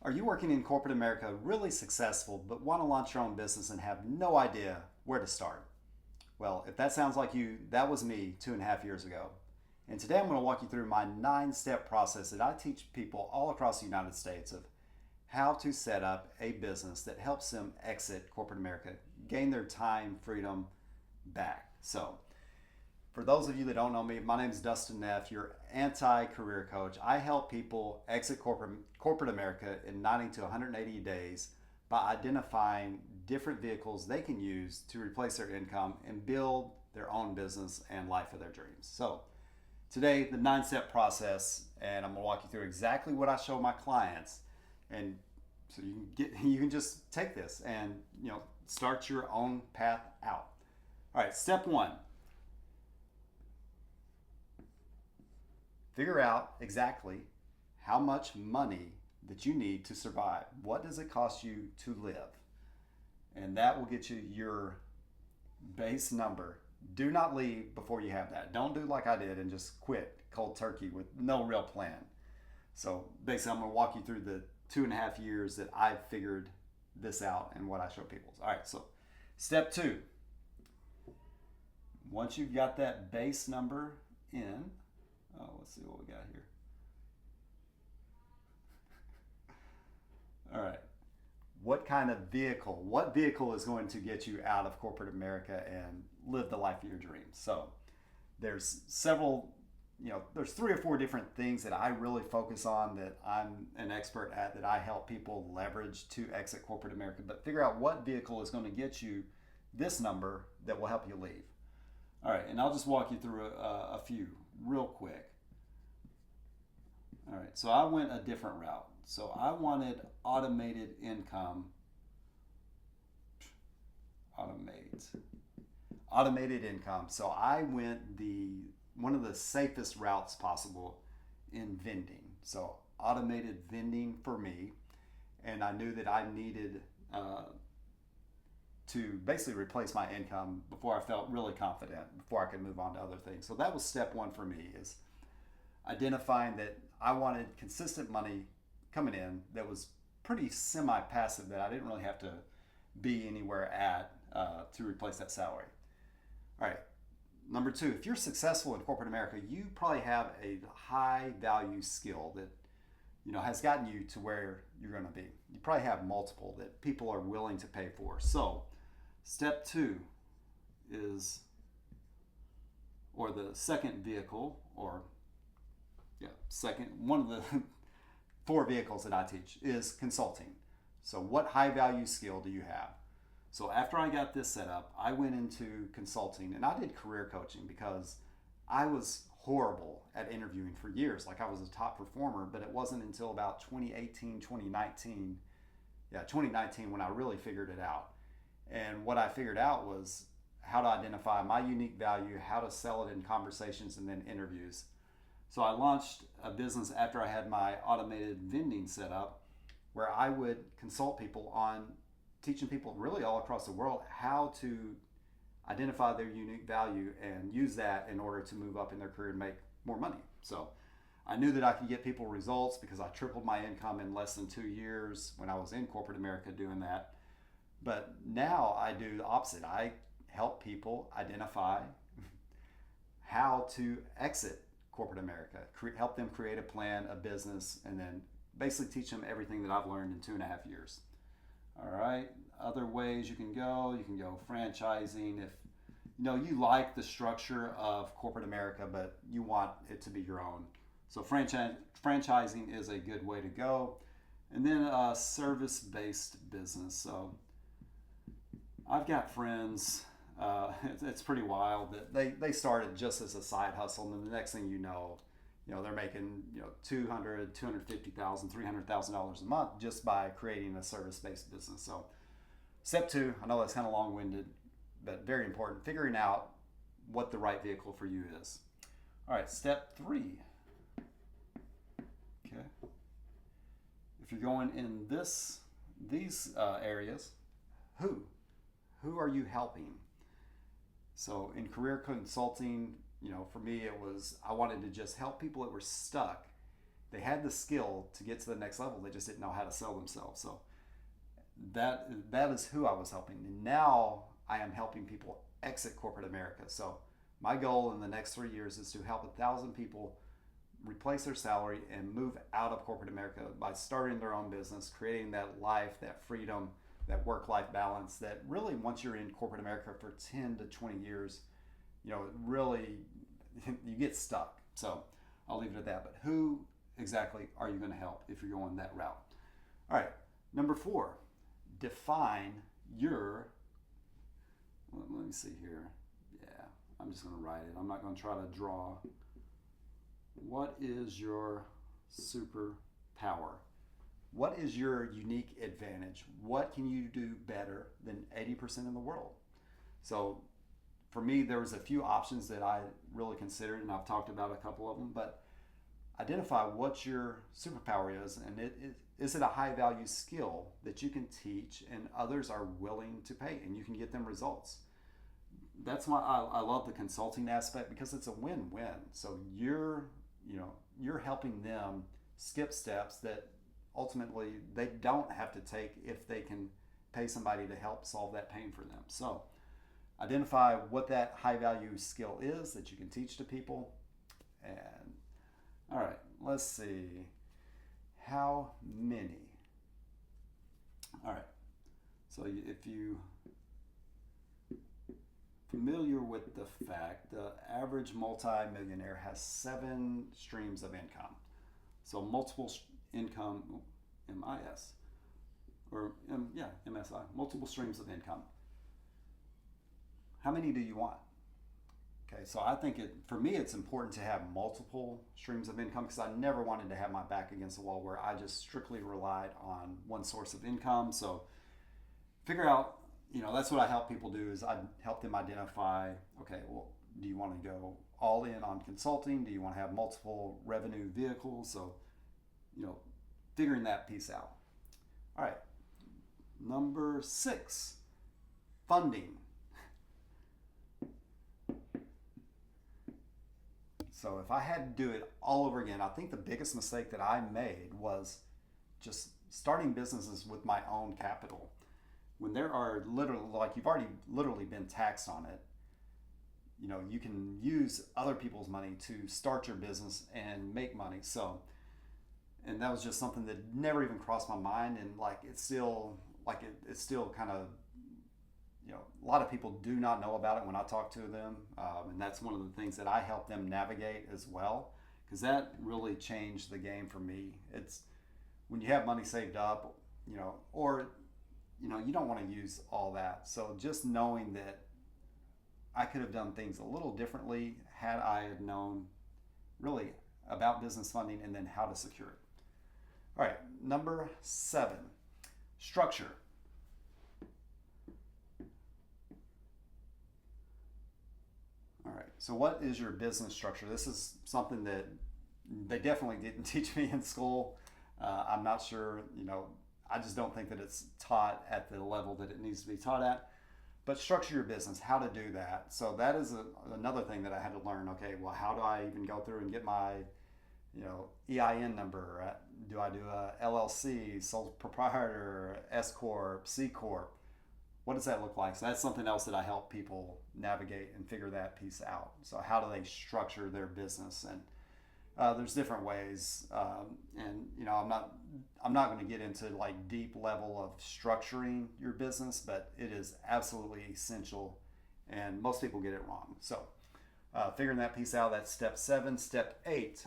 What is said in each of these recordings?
Are you working in corporate America, really successful, but want to launch your own business and have no idea where to start? Well, if that sounds like you, that was me 2.5 years ago. And today I'm going to walk you through my 9 step process that I teach people all across the United States of how to set up a business that helps them exit corporate America, gain their time, freedom back. So, for those of you that don't know me, my name is Dustin Neff, your anti-career coach. I help people exit corporate America in 90 to 180 days by identifying different vehicles they can use to replace their income and build their own business and life of their dreams. So today, the 9 step process, and I'm gonna walk you through exactly what I show my clients, and so you can just take this and start your own path out. All right, step 1. Figure out exactly how much money that you need to survive. What does it cost you to live? And that will get you your base number. Do not leave before you have that. Don't do like I did and just quit cold turkey with no real plan. So basically, I'm going to walk you through the 2.5 years that I've figured this out and what I show people. All right, so step 2. Once you've got that base number in, let's see what we got here. All right. What vehicle is going to get you out of corporate America and live the life of your dreams? So there's there's 3 or 4 different things that I really focus on, that I'm an expert at, that I help people leverage to exit corporate America. But figure out what vehicle is going to get you this number that will help you leave. All right, and I'll just walk you through a few real quick. All right, so I went a different route. So I wanted automated income. Automated income. So I went one of the safest routes possible in vending. So automated vending for me, and I knew that I needed to basically replace my income before I felt really confident, before I could move on to other things. So that was step 1 for me, is identifying that I wanted consistent money coming in that was pretty semi-passive, that I didn't really have to be anywhere at to replace that salary. All right, number 2, if you're successful in corporate America, you probably have a high value skill that has gotten you to where you're going to be. You probably have multiple that people are willing to pay for. So step 2 is, or the second vehicle, one of the 4 vehicles that I teach is consulting. So what high value skill do you have? So after I got this set up, I went into consulting, and I did career coaching because I was horrible at interviewing for years. Like, I was a top performer, but it wasn't until about 2019 when I really figured it out. And what I figured out was how to identify my unique value, how to sell it in conversations and then interviews. So I launched a business after I had my automated vending set up, where I would consult people on teaching people really all across the world how to identify their unique value and use that in order to move up in their career and make more money. So I knew that I could get people results because I tripled my income in less than 2 years when I was in corporate America doing that. But now I do the opposite. I help people identify how to exit corporate America, help them create a plan, a business, and then basically teach them everything that I've learned in 2.5 years. All right, other ways you can go franchising. If you like the structure of corporate America, but you want it to be your own. So franchising is a good way to go. And then a service-based business. So I've got friends, it's pretty wild, that they started just as a side hustle, and then the next thing they're making $250,000, $300,000 a month just by creating a service-based business. So step 2, I know that's kind of long-winded, but very important, figuring out what the right vehicle for you is. All right, step 3. Okay, if you're going in these areas, who are you helping? So in career consulting, for me, it was, I wanted to just help people that were stuck they had the skill to get to the next level. They just didn't know how to sell themselves. So that is who I was helping. And now I am helping people exit corporate America. So my goal in the next 3 years is to help 1,000 people replace their salary and move out of corporate America by starting their own business, creating that life, that freedom, that work-life balance that really, once you're in corporate America for 10 to 20 years, really, you get stuck. So I'll leave it at that. But who exactly are you going to help if you're going that route? All right, number 4, define your, let me see here. Yeah, I'm just going to write it. I'm not going to try to draw. What is your superpower? What is your unique advantage? What can you do better than 80% of the world? So for me, there was a few options that I really considered, and I've talked about a couple of them, but identify what your superpower is, and is it a high value skill that you can teach and others are willing to pay and you can get them results. That's why I love the consulting aspect, because it's a win-win. So you're helping them skip steps that ultimately they don't have to take if they can pay somebody to help solve that pain for them. So identify what that high value skill is that you can teach to people. And all right, let's see. How many? All right. So if you familiar with the fact the average multi-millionaire has 7 streams of income. So multiple income, MIS, or MSI, multiple streams of income. How many do you want? Okay, so I think for me it's important to have multiple streams of income, because I never wanted to have my back against the wall where I just strictly relied on one source of income. So figure out, that's what I help people do, is I help them identify, okay, well, do you want to go all in on consulting? Do you want to have multiple revenue vehicles? So, figuring that piece out. All right, number 6, funding. So if I had to do it all over again, I think the biggest mistake that I made was just starting businesses with my own capital. When there are literally, like, you've already literally been taxed on it, you can use other people's money to start your business and make money. So, and that was just something that never even crossed my mind. And it's still kind of, a lot of people do not know about it when I talk to them. And that's one of the things that I help them navigate as well, because that really changed the game for me. It's when you have money saved up, or you don't want to use all that. So just knowing that I could have done things a little differently had I had known really about business funding and then how to secure it. All right, number 7, structure. All right, so what is your business structure? This is something that they definitely didn't teach me in school. I'm not sure, I just don't think that it's taught at the level that it needs to be taught at. But structure your business, how to do that. So that is another thing that I had to learn. Okay, well, how do I even go through and get my, EIN number? Do I do a LLC, sole proprietor, S Corp, C Corp? What does that look like? So that's something else that I help people navigate and figure that piece out. So how do they structure their business? And there's different ways, and I'm not going to get into deep level of structuring your business, but it is absolutely essential, and most people get it wrong. So figuring that piece out, that's step 7. Step 8,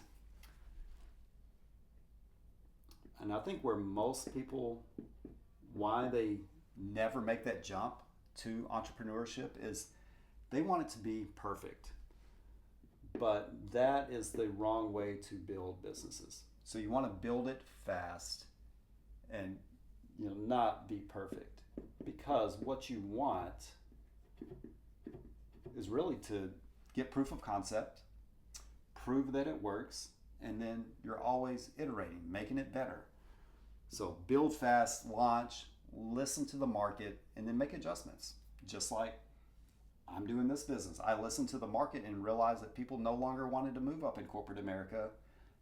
and I think where most people, why they never make that jump to entrepreneurship, is they want it to be perfect. But that is the wrong way to build businesses. So you want to build it fast and not be perfect, because what you want is really to get proof of concept, prove that it works, and then you're always iterating, making it better. So build fast, launch, listen to the market, and then make adjustments. Just like I'm doing this business. I listened to the market and realized that people no longer wanted to move up in corporate America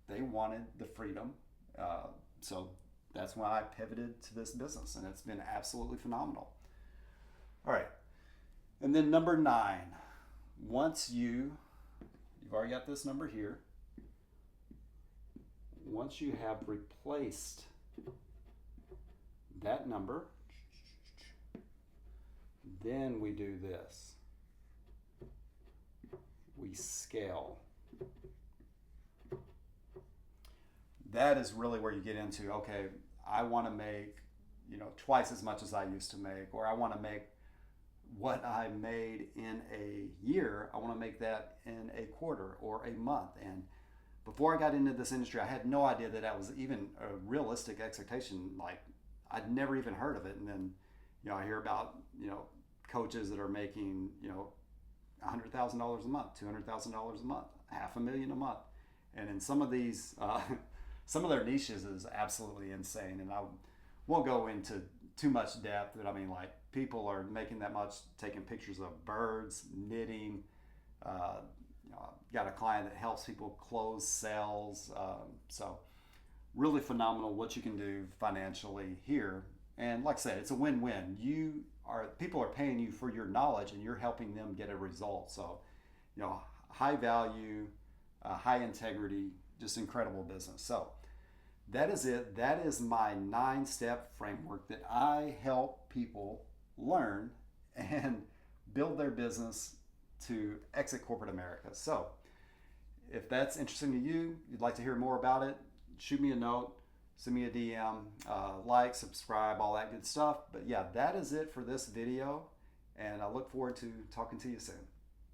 they wanted the freedom. So that's why I pivoted to this business, and it's been absolutely phenomenal. All right. And then number 9, once you've already got this number here, once you have replaced that number, then we do this. We scale. That is really where you get into, okay, I want to make, twice as much as I used to make, or I want to make what I made in a year, I want to make that in a quarter or a month. And before I got into this industry, I had no idea that that was even a realistic expectation. Like, I'd never even heard of it. And then, I hear about, coaches that are making, $100,000 a month, $200,000 a month, $500,000 a month. And in some of these, some of their niches is absolutely insane. And I won't go into too much depth, but I mean, like, people are making that much, taking pictures of birds, knitting. Got a client that helps people close sales. So really phenomenal what you can do financially here. And like I said, it's a win-win. People are paying you for your knowledge, and you're helping them get a result. So, high value, high integrity, just incredible business. So that is it. That is my 9-step framework that I help people learn and build their business to exit corporate America. So if that's interesting to you, you'd like to hear more about it, shoot me a note, send me a DM, like, subscribe, all that good stuff. But yeah, that is it for this video, and I look forward to talking to you soon.